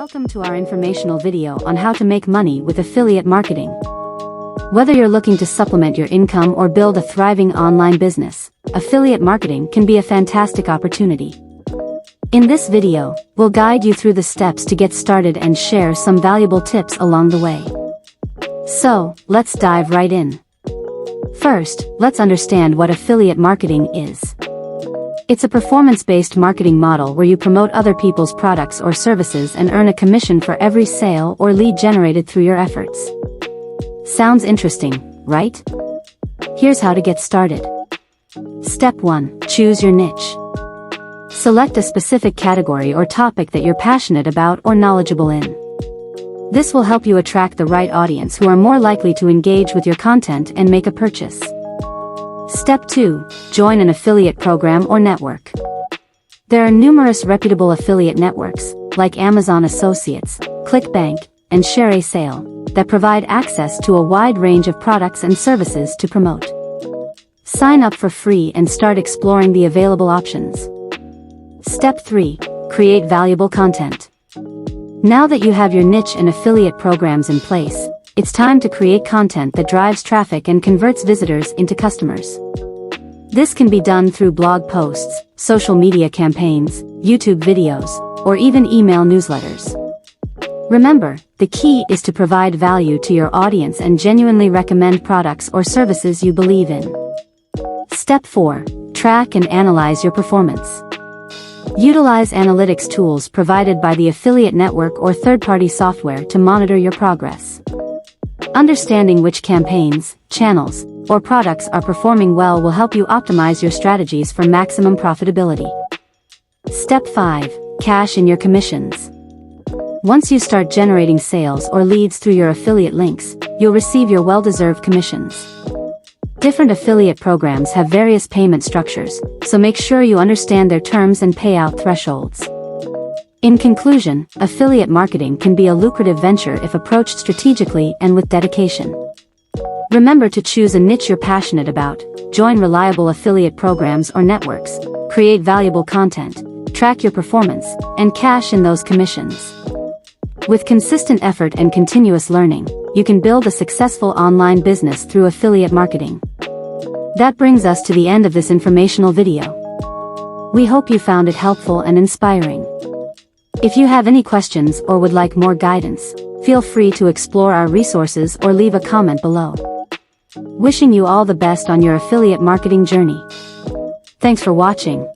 Welcome to our informational video on how to make money with affiliate marketing. Whether you're looking to supplement your income or build a thriving online business, affiliate marketing can be a fantastic opportunity. In this video, we'll guide you through the steps to get started and share some valuable tips along the way. So, let's dive right in. First, let's understand what affiliate marketing is. It's a performance-based marketing model where you promote other people's products or services and earn a commission for every sale or lead generated through your efforts. Sounds interesting, right? Here's how to get started. Step 1. Choose your niche. Select a specific category or topic that you're passionate about or knowledgeable in. This will help you attract the right audience who are more likely to engage with your content and make a purchase. Step 2. Join an affiliate program or network. There are numerous reputable affiliate networks, like Amazon Associates, ClickBank, and ShareASale, that provide access to a wide range of products and services to promote. Sign up for free and start exploring the available options. Step 3. Create valuable content. Now that you have your niche and affiliate programs in place, it's time to create content that drives traffic and converts visitors into customers. This can be done through blog posts, social media campaigns, YouTube videos, or even email newsletters. Remember, the key is to provide value to your audience and genuinely recommend products or services you believe in. Step 4. Track and analyze your performance. Utilize analytics tools provided by the affiliate network or third-party software to monitor your progress. Understanding which campaigns, channels, or products are performing well will help you optimize your strategies for maximum profitability. Step 5. Cash in your commissions. Once you start generating sales or leads through your affiliate links, you'll receive your well-deserved commissions. Different affiliate programs have various payment structures, so make sure you understand their terms and payout thresholds. In conclusion, affiliate marketing can be a lucrative venture if approached strategically and with dedication. Remember to choose a niche you're passionate about, join reliable affiliate programs or networks, create valuable content, track your performance, and cash in those commissions. With consistent effort and continuous learning, you can build a successful online business through affiliate marketing. That brings us to the end of this informational video. We hope you found it helpful and inspiring. If you have any questions or would like more guidance, feel free to explore our resources or leave a comment below. Wishing you all the best on your affiliate marketing journey. Thanks for watching.